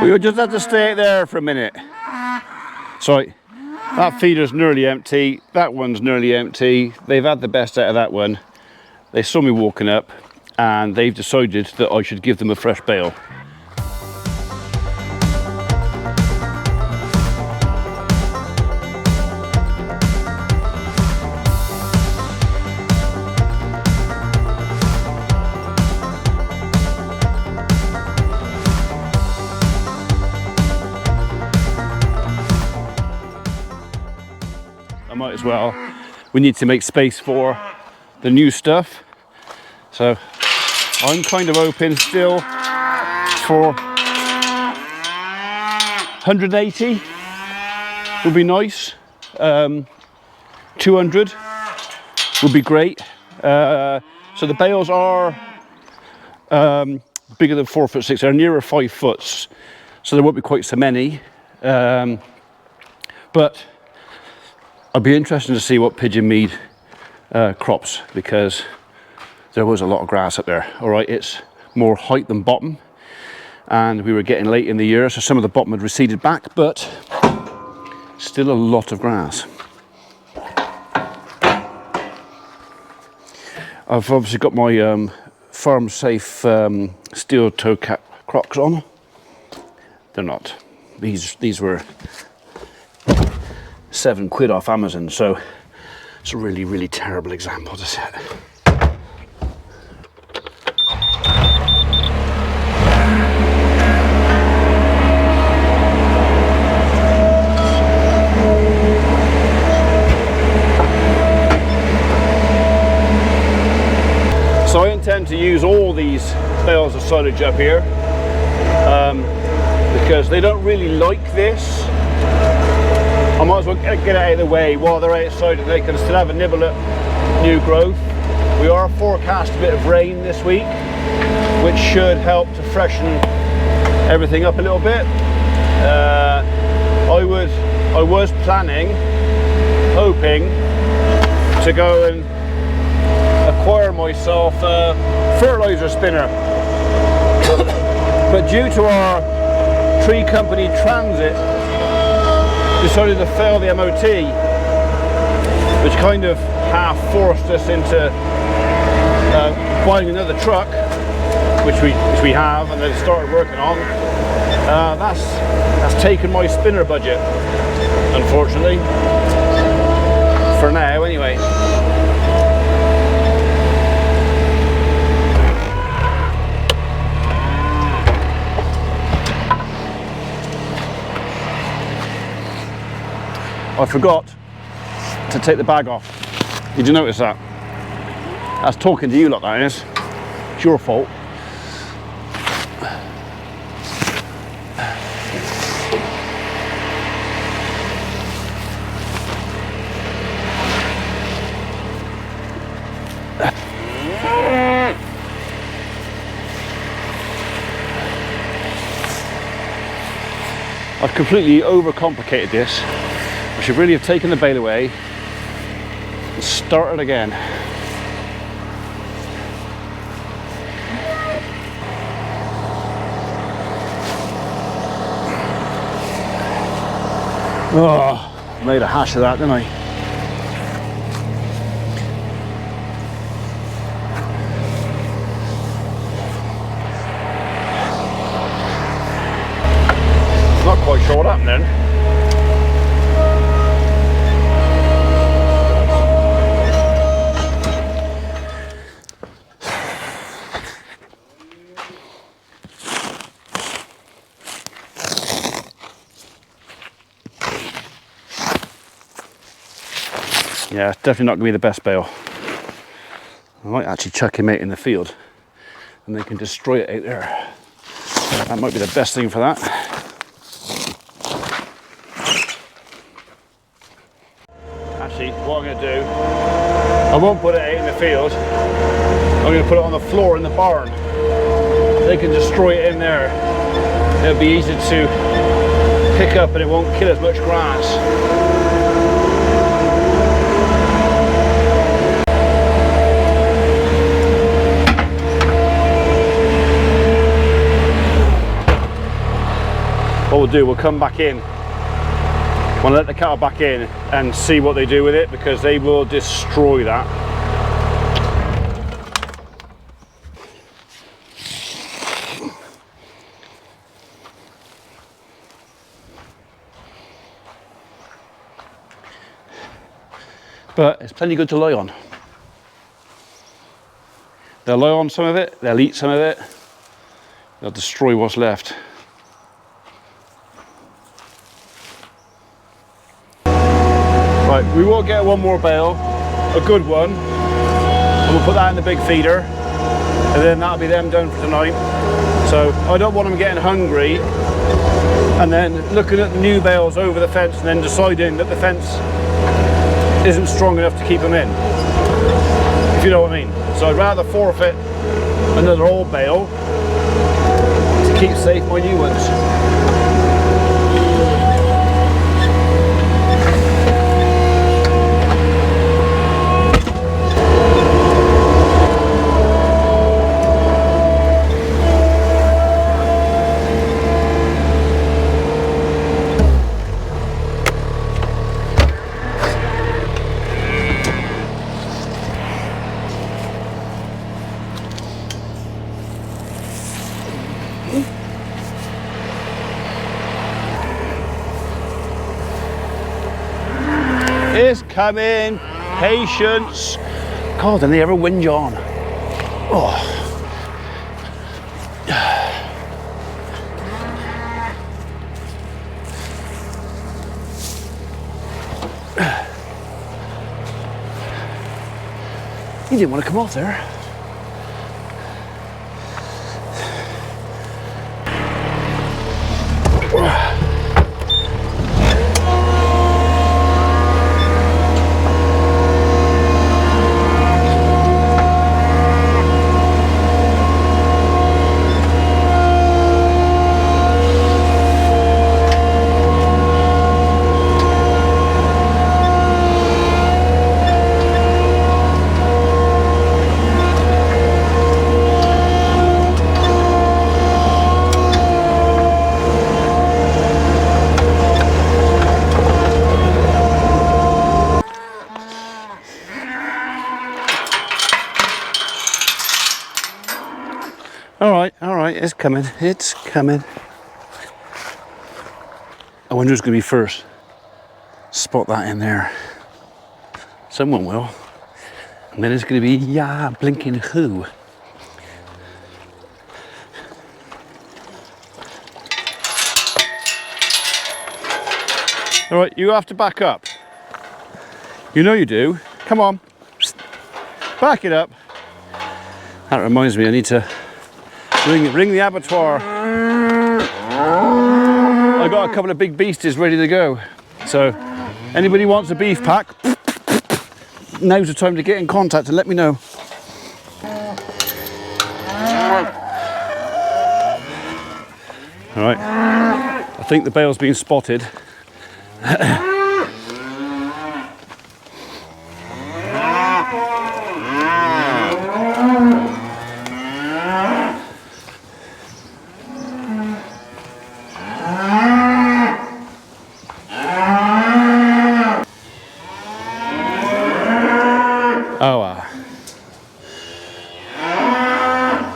We'll just have to stay there for a minute. Sorry, that feeder's nearly empty. That one's nearly empty. They've had the best out of that one. They saw me walking up and they've decided that I should give them a fresh bale. I might as well. We need to make space for the new stuff. So I'm kind of open still for 180 would be nice. 200 would be great. So the bales are bigger than 4'6". They're nearer 5 foot, so there won't be quite so many. But I'd be interested to see what pigeon mead crops, because there was a lot of grass up there. All right, it's more height than bottom, and we were getting late in the year, so some of the bottom had receded back, but still a lot of grass. I've obviously got my farm safe steel toe cap Crocs on. They're not. These were £7 off Amazon, so it's a really, really terrible example to set. So I intend to use all these bales of silage up here because they don't really like this. I might as well get it out of the way while they're outside and they can still have a nibble at new growth. We are forecast a bit of rain this week, which should help to freshen everything up a little bit. I was hoping to go and acquire myself a fertilizer spinner. But due to our tree company transit decided to fail the MOT, which kind of half forced us into buying another truck, which we have and they've started working on. That's taken my spinner budget, unfortunately, for now anyway. I forgot to take the bag off. Did you notice that? That's talking to you lot, that is. It's your fault. I've completely overcomplicated this. I should really have taken the bale away and started again. Oh, made a hash of that, didn't I? Not quite sure what happened then. Yeah, it's definitely not going to be the best bale. I might actually chuck him out in the field and they can destroy it out there. That might be the best thing for that. Actually, what I'm going to do, I won't put it out in the field. I'm going to put it on the floor in the barn. They can destroy it in there. It'll be easy to pick up and it won't kill as much grass. what we'll do, we'll come back in. We'll let the cattle back in and see what they do with it, because they will destroy that. But it's plenty good to lie on. They'll lie on some of it, they'll eat some of it, they'll destroy what's left. Right, we will get one more bale, a good one, and we'll put that in the big feeder, and then that'll be them done for tonight. So I don't want them getting hungry and then looking at the new bales over the fence and then deciding that the fence isn't strong enough to keep them in, if you know what I mean. So I'd rather forfeit another old bale to keep safe my new ones. It's coming, patience. God, and they ever whinge on. Oh. He didn't want to come off there. All right, it's coming, it's coming. I wonder who's going to be first. Spot that in there. Someone will. And then it's going to be, yeah, blinking who? All right, you have to back up. You know you do. Come on. Back it up. That reminds me, I need to ring the abattoir. I got a couple of big beasties ready to go. So anybody wants a beef pack, now's the time to get in contact and let me know. All right, I think the bale's been spotted.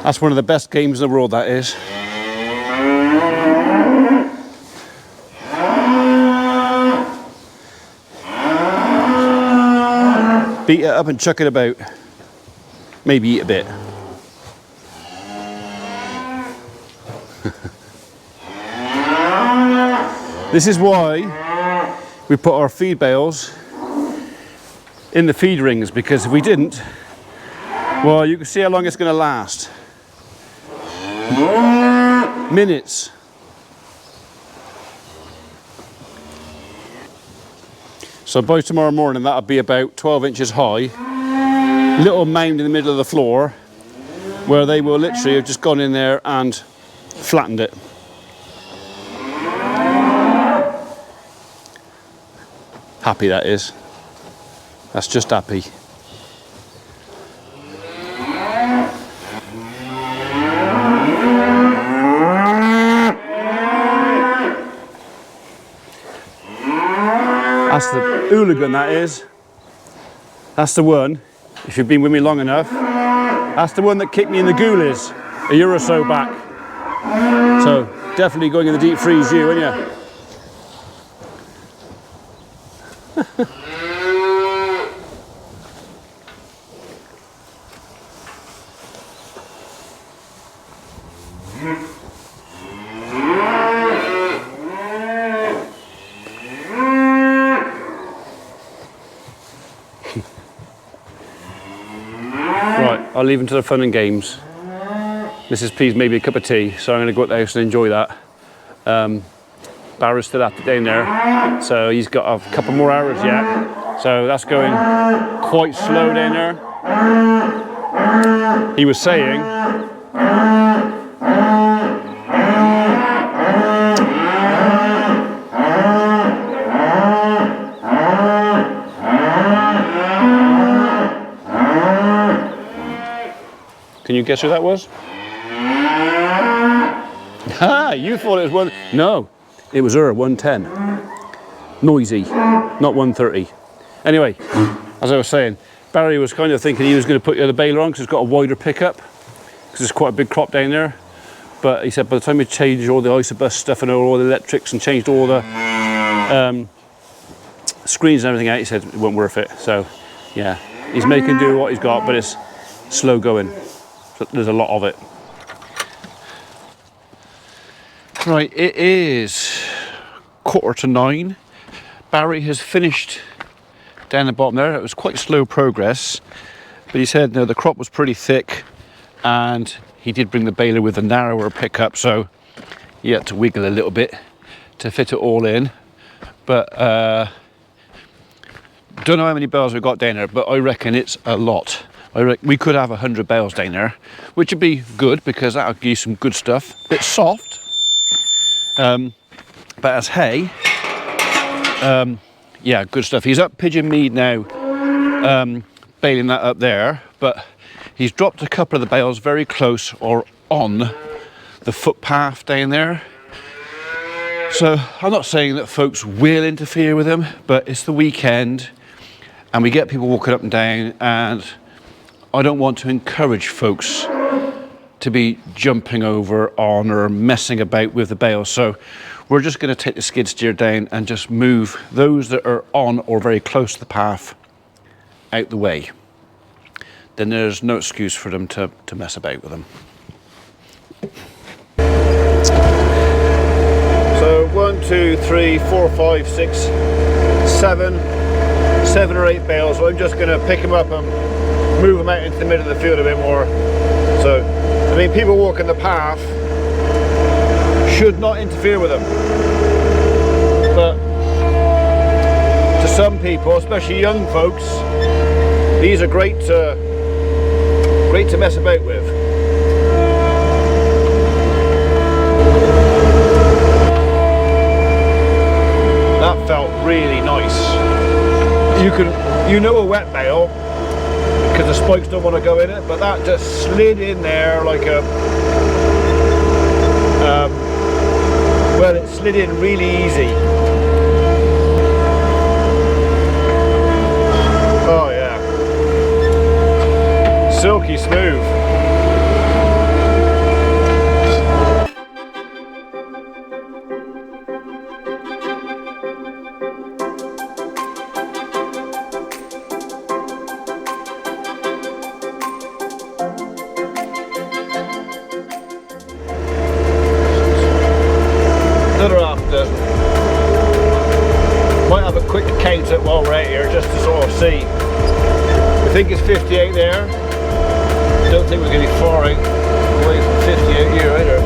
That's one of the best games in the world, that is. Beat it up and chuck it about. Maybe eat a bit. This is why we put our feed bales in the feed rings, because if we didn't, well, you can see how long it's going to last. Minutes. So by tomorrow morning that'll be about 12 inches high, little mound in the middle of the floor where they will literally have just gone in there and flattened it. Happy that is. That's just happy. That's the hooligan, that is. That's the one, if you've been with me long enough, that's the one that kicked me in the ghoulies a year or so back. So definitely going in the deep freeze you, aren't you? Right, I'll leave him to the fun and games. Mrs. P's made me a cup of tea, so I'm going to go out the house and enjoy that. Barrow's still at it down there, so he's got a couple more hours yet. So that's going quite slow down there. He was saying, can you guess who that was? Ah, you thought it was one. No, it was her, 110. Noisy, not 130. Anyway, as I was saying, Barry was kind of thinking he was going to put the other baler on because it's got a wider pickup, because it's quite a big crop down there. But he said by the time we changed all the isobus stuff and all the electrics and changed all the screens and everything out, he said it wasn't worth it. So yeah, he's making do what he's got, but it's slow going. So there's a lot of it. Right, it is 9:15. Barry has finished down the bottom there. It was quite slow progress, but he said no, the crop was pretty thick, and he did bring the baler with a narrower pickup, so he had to wiggle a little bit to fit it all in. But don't know how many bales we've got down there, but I reckon it's a lot. We could have 100 bales down there, which would be good because that'll give you some good stuff. A bit soft, but as hay, yeah, good stuff. He's up Pigeon Mead now, baling that up there, but he's dropped a couple of the bales very close or on the footpath down there. So I'm not saying that folks will interfere with him, but it's the weekend and we get people walking up and down, and I don't want to encourage folks to be jumping over on or messing about with the bales. So we're just going to take the skid steer down and just move those that are on or very close to the path out the way. Then there's no excuse for them to mess about with them. So 1, 2, 3, 4, 5, 6, 7 or 8 bales. So I'm just going to pick them up and move them out into the middle of the field a bit more. So, I mean, people walking the path should not interfere with them. But to some people, especially young folks, these are great to mess about with. That felt really nice. You know a wet bale because the spikes don't want to go in it, but that just slid in there like a well, it slid in really easy. Oh yeah, silky smooth. Might have a quick count it while we're out here just to sort of see. I think it's 58 there. Don't think we're going to be far out away from 58 here either.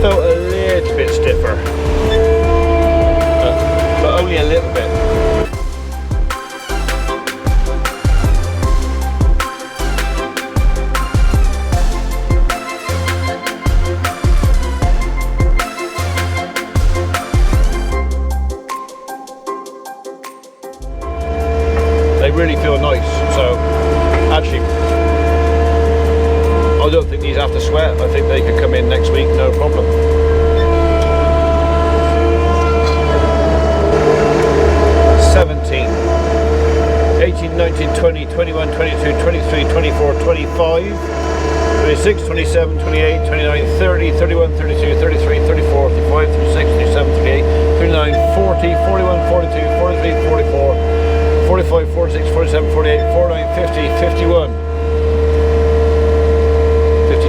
Felt a little bit stiffer, but only a little bit. I don't think these have to sweat. I think they could come in next week, no problem. $17, $18, $19, $20, $21, $22, $23, $24, $25, $26, $27, $28, $29, $30, $31, $32, $33, $34, $35, $36, $37, $38, $39, $40, $41, $42, $43, $44, $45, $46, $47, $48, $49, $50, $51,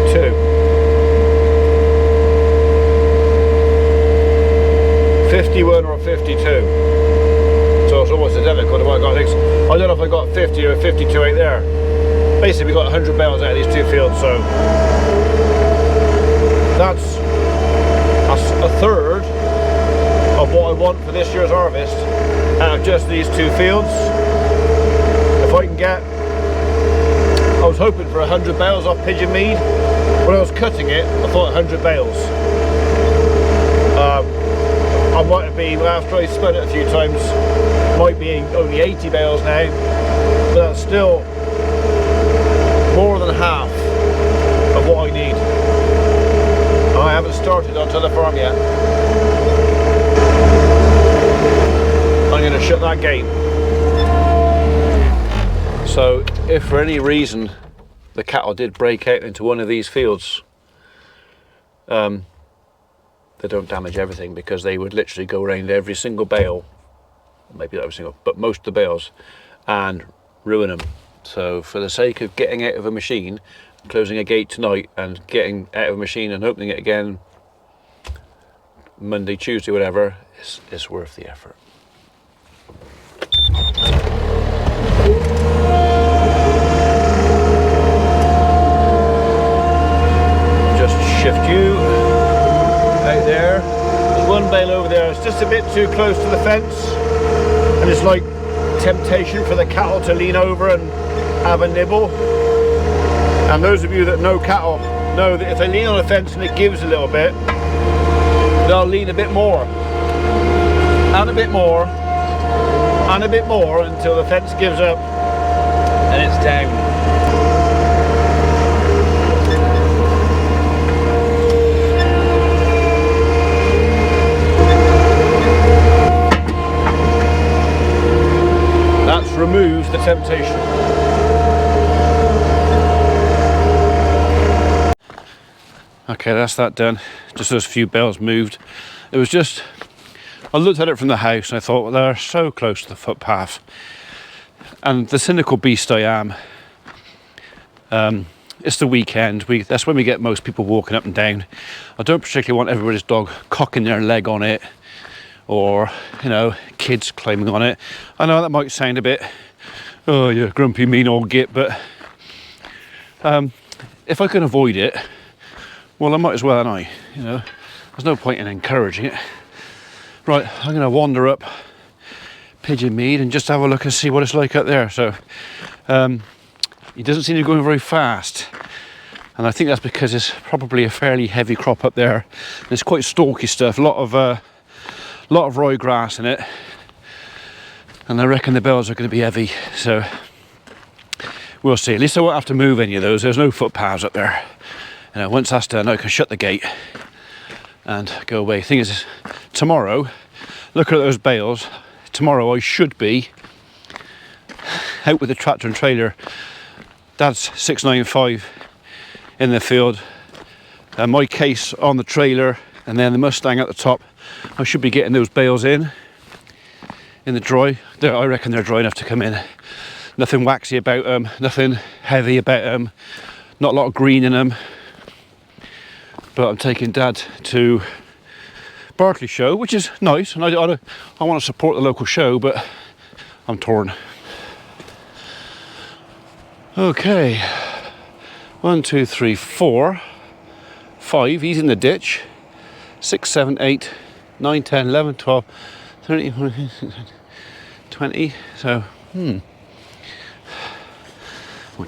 $52, $51 or $52. So it's almost identical to what I got. I don't know if I got 50 or 52 out there. Basically, we got 100 bales out of these two fields, so that's a third of what I want for this year's harvest out of just these two fields. If I can get, I was hoping for 100 bales off Pigeon Mead. When I was cutting it, I thought 100 bales. I might have been, after I spun it a few times, might be only 80 bales now, but that's still more than half of what I need. I haven't started onto the farm yet. I'm going to shut that gate. So if for any reason the cattle did break out into one of these fields, they don't damage everything, because they would literally go around every single bale, maybe not every single, but most of the bales, and ruin them. So for the sake of getting out of a machine, closing a gate tonight and getting out of a machine and opening it again Monday, Tuesday, whatever, it's worth the effort. Just shift you out there. There's one bale over there. It's just a bit too close to the fence, and it's like temptation for the cattle to lean over and have a nibble. And those of you that know cattle know that if they lean on the fence and it gives a little bit, they'll lean a bit more and a bit more and a bit more until the fence gives up and it's down. That's removes the temptation. Okay, that's that done. Just those few bales moved. It was just, I looked at it from the house and I thought, well, they're so close to the footpath. And the cynical beast I am, it's the weekend. That's when we get most people walking up and down. I don't particularly want everybody's dog cocking their leg on it, or, you know, kids climbing on it. I know that might sound a bit, oh, you grumpy, mean old git, but if I can avoid it, well, I might as well, and you know, there's no point in encouraging it. Right, I'm going to wander up Pigeon Mead and just have a look and see what it's like up there. So he doesn't seem to be going very fast, and I think that's because it's probably a fairly heavy crop up there. It's quite stalky stuff, a lot of ryegrass in it, and I reckon the bales are going to be heavy, so we'll see. At least I won't have to move any of those. There's no footpaths up there. You know, once that's done, I can shut the gate and go away. Thing is, tomorrow, look at those bales. Tomorrow I should be out with the tractor and trailer. Dad's 695 in the field, and my case on the trailer, and then the Mustang at the top. I should be getting those bales in the dry. I reckon they're dry enough to come in. Nothing waxy about them, nothing heavy about them, not a lot of green in them. But I'm taking Dad to Berkeley show, which is nice, and I want to support the local show, but I'm torn. Okay, 1, 2, 3, 4, 5. He's in the ditch. 6, 7, 8, 9, 10, 11, 12, 13, 20. So, we'll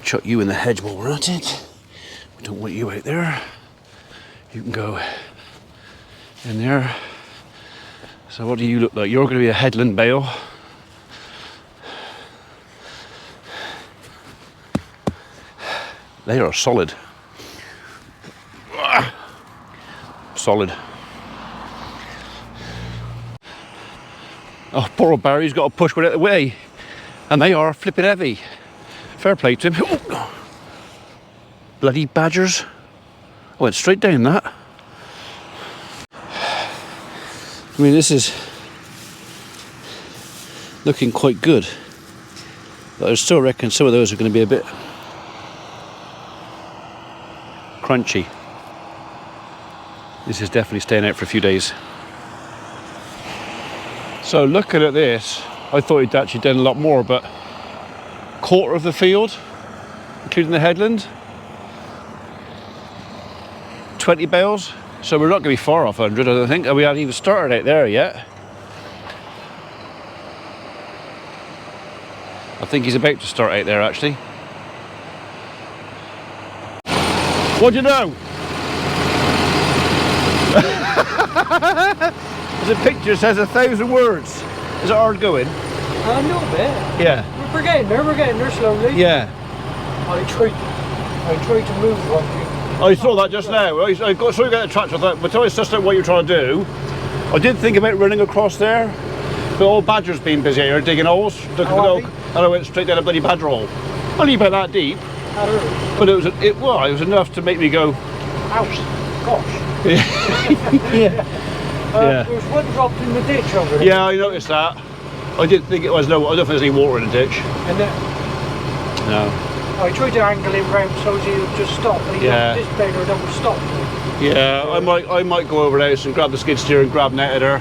chuck you in the hedge while we're at it. We don't want you out there. You can go in there. So what do you look like? You're going to be a headland bale. They are solid. solid. Oh, poor old Barry's got to push one out of the way. And they are flipping heavy. Fair play to him. Oh. Bloody badgers. I went straight down that. I mean, this is looking quite good. But I still reckon some of those are going to be a bit crunchy. This is definitely staying out for a few days. So looking at this, I thought he'd actually done a lot more, but quarter of the field, including the headland, 20 bales. So we're not going to be far off 100, I don't think. And we haven't even started out there yet. I think he's about to start out there, actually. What do you know? There's a picture says 1,000 words. Is it hard going? A little bit. Yeah. We're getting there slowly. Yeah. I tried to move one. I saw that just now. I saw you get the tractor. I thought, but tell me just what you're trying to do. I did think about running across there, but all badgers been busy here digging holes. And I went straight down a bloody badger hole. Only about that deep. But it was enough to make me go, ouch, gosh. Yeah. There was one dropped in the ditch over there. Yeah, I noticed that. I did think it was no. I don't think there's any water in the ditch. And then, no. I tried to angle him round so he would just stop. And this beggar don't stop. Yeah, I might go over there and grab the skid steer and grab net at her.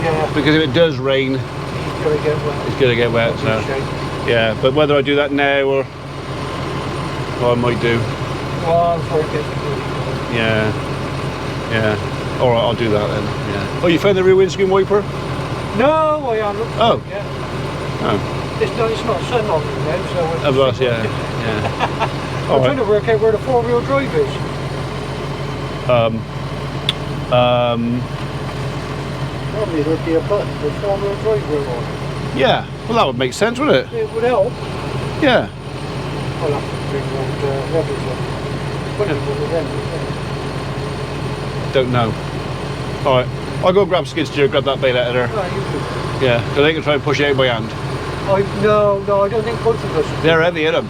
Yeah. Because if it does rain, he's gonna get wet. It's gonna get wet. So. Yeah, but whether I do that now or I might do. Well, before it gets really good. Yeah. All right, I'll do that then. Yeah. Oh, you found the rear windscreen wiper? No, I haven't. Oh. Yeah. Oh. It's not sun on it now, so. Yeah. I'm trying to work out where the four-wheel drive is. Probably there'd be a button for four-wheel drive wheel on. Yeah. Well, that would make sense, wouldn't it? It would help. Yeah. I'll have to bring old rubbers on. What is it then? Don't know. All right. I'll go grab skid steer, grab that bale out of there. Oh, yeah, because they can try and push it out by hand. No, I don't think both of us. They're heavy, isn't them?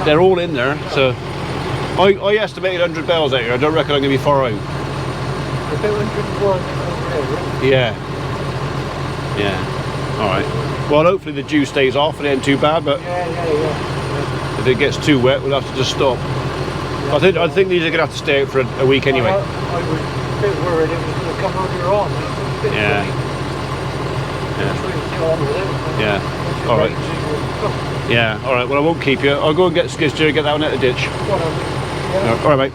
They're all in there, so. I estimated 100 bales out here. I don't reckon I'm going to be far out. About 101 over there, yeah? Yeah. All right. Well, hopefully the dew stays off and it ain't too bad, but if it gets too wet, we'll have to just stop. I think these are going to have to stay out for a week anyway. I was a bit worried it was going to come earlier on. Yeah. Yeah. All right. Yeah. All right. Well, I won't keep you. I'll go and get skid steer, get that one out of the ditch. All right, mate.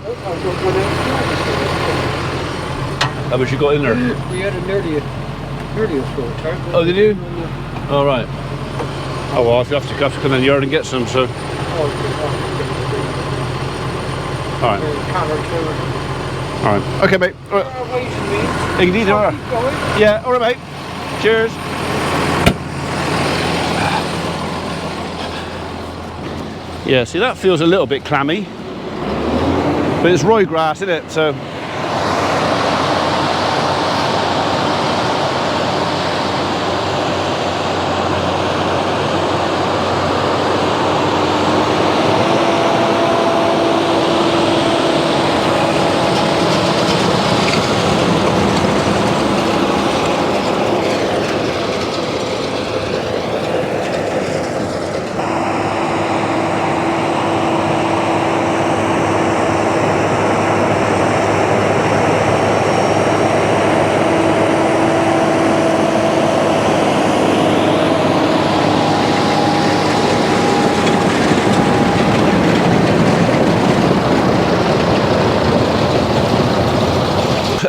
How much you got in there? We had a nearly a full tank. Oh, did you? All right. Oh well, if you have to come in the yard and get some, so. All right. All right. Okay, mate. All right. You need it, all right. Yeah. All right, mate. Cheers. Yeah. See, that feels a little bit clammy, but it's ryegrass, isn't it? So.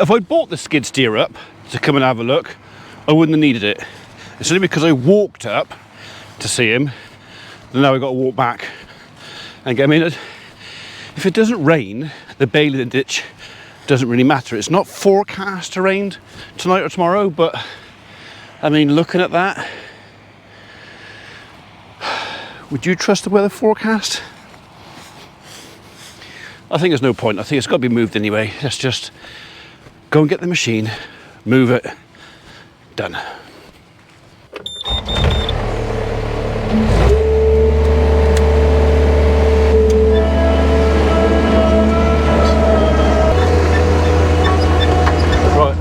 If I bought the skid steer up to come and have a look, I wouldn't have needed it. It's only because I walked up to see him, and now I've got to walk back and get him in. If it doesn't rain, the bale in the ditch doesn't really matter. It's not forecast to rain tonight or tomorrow, but I mean, looking at that, would you trust the weather forecast? I think there's no point. I think it's got to be moved anyway. Let's just Go and get the machine, move it, done. Right,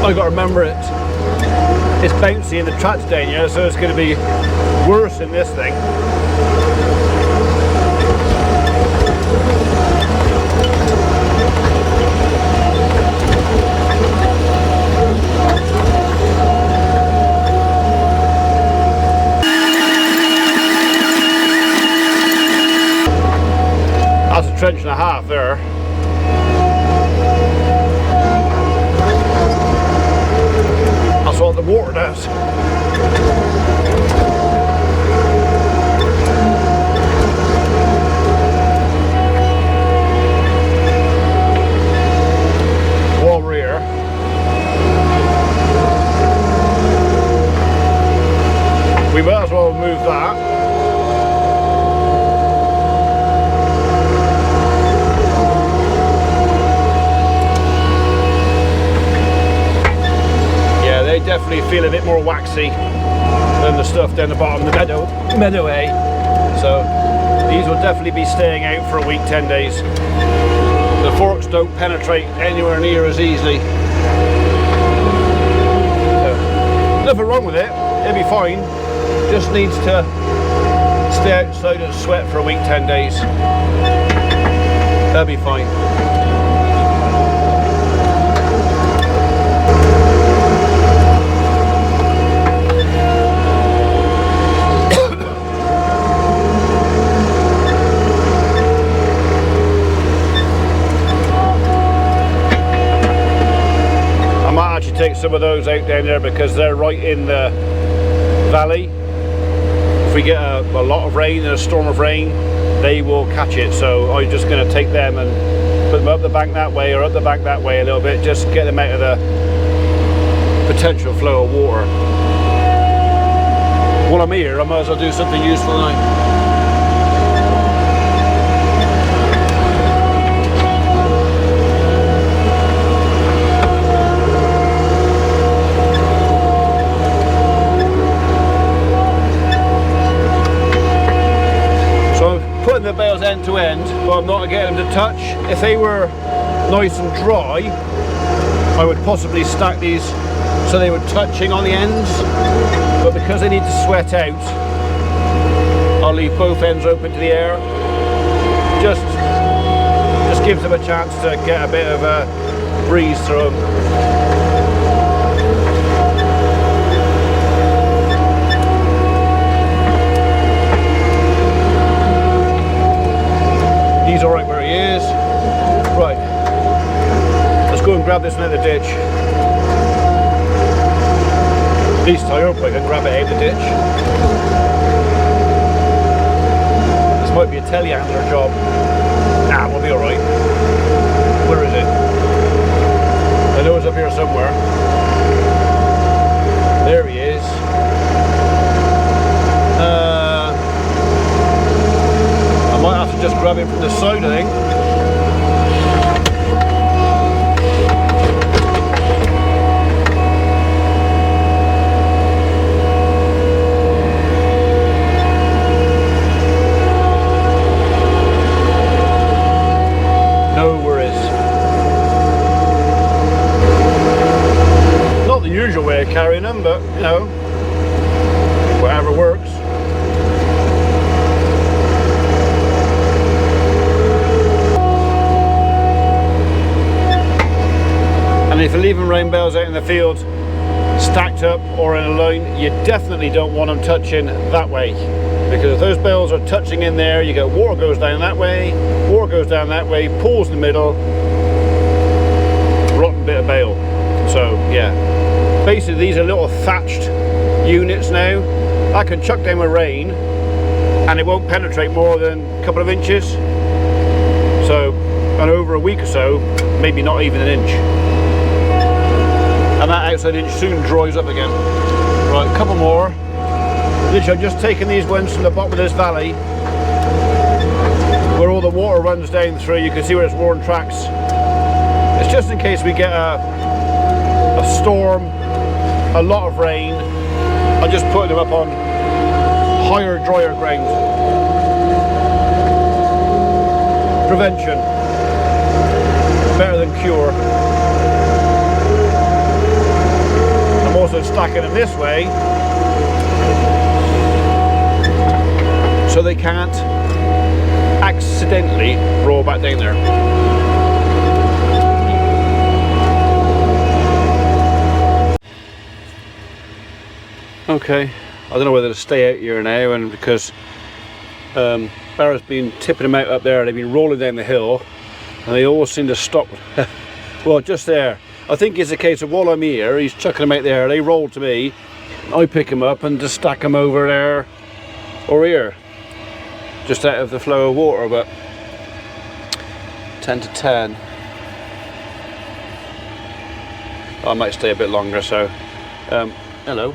I got to remember it's bouncy in the tractor down here, so it's going to be worse in this thing. That's a trench and a half there. That's what the water does. While we're here, we might as well move that. They definitely feel a bit more waxy than the stuff down the bottom, the meadow A. So these will definitely be staying out for a week, 10 days. The forks don't penetrate anywhere near as easily. So, nothing wrong with it, it'll be fine. Just needs to stay outside and sweat for a week, 10 days. That'll be fine. Take some of those out down there because they're right in the valley. If we get a lot of rain and a storm of rain, they will catch it, so I'm just going to take them and put them up the bank that way or up the bank that way a little bit, just get them out of the potential flow of water. While I'm here, I might as well do something useful now. The bales end to end, but I'm not getting them to touch. If they were nice and dry, I would possibly stack these so they were touching on the ends, but because they need to sweat out, I'll leave both ends open to the air. Just gives them a chance to get a bit of a breeze through them. He's alright where he is. Right, let's go and grab this one out of the ditch. At least I hope I can grab it out of the ditch. This might be a telehandler job. Nah, we'll be alright. Where is it? I know it's up here somewhere. There he is. I might have to just grab him from the side, I think. No worries. Not the usual way of carrying them, but you know, whatever works. And if you're leaving rain bales out in the field stacked up or in a line, you definitely don't want them touching that way, because if those bales are touching in there, you get water goes down that way, water goes down that way, pools in the middle, rotten bit of bale. So yeah, basically these are little thatched units now. I can chuck down with rain and it won't penetrate more than a couple of inches. So, and over a week or so, maybe not even an inch. And that outside inch soon dries up again. Right, a couple more. Literally, I've just taken these ones from the bottom of this valley where all the water runs down through. You can see where it's worn tracks. It's just in case we get a storm, a lot of rain. I'm just putting them up on higher, drier ground. Prevention, better than cure. I'm also stacking them this way so they can't accidentally roll back down there. Okay, I don't know whether to stay out here now, and because Barra's been tipping them out up there, they've been rolling down the hill and they all seem to stop. Well, just there. I think it's a case of while I'm here, he's chucking them out there, they roll to me, I pick them up and just stack them over there or here, just out of the flow of water. But 10 to 10, I might stay a bit longer. So hello.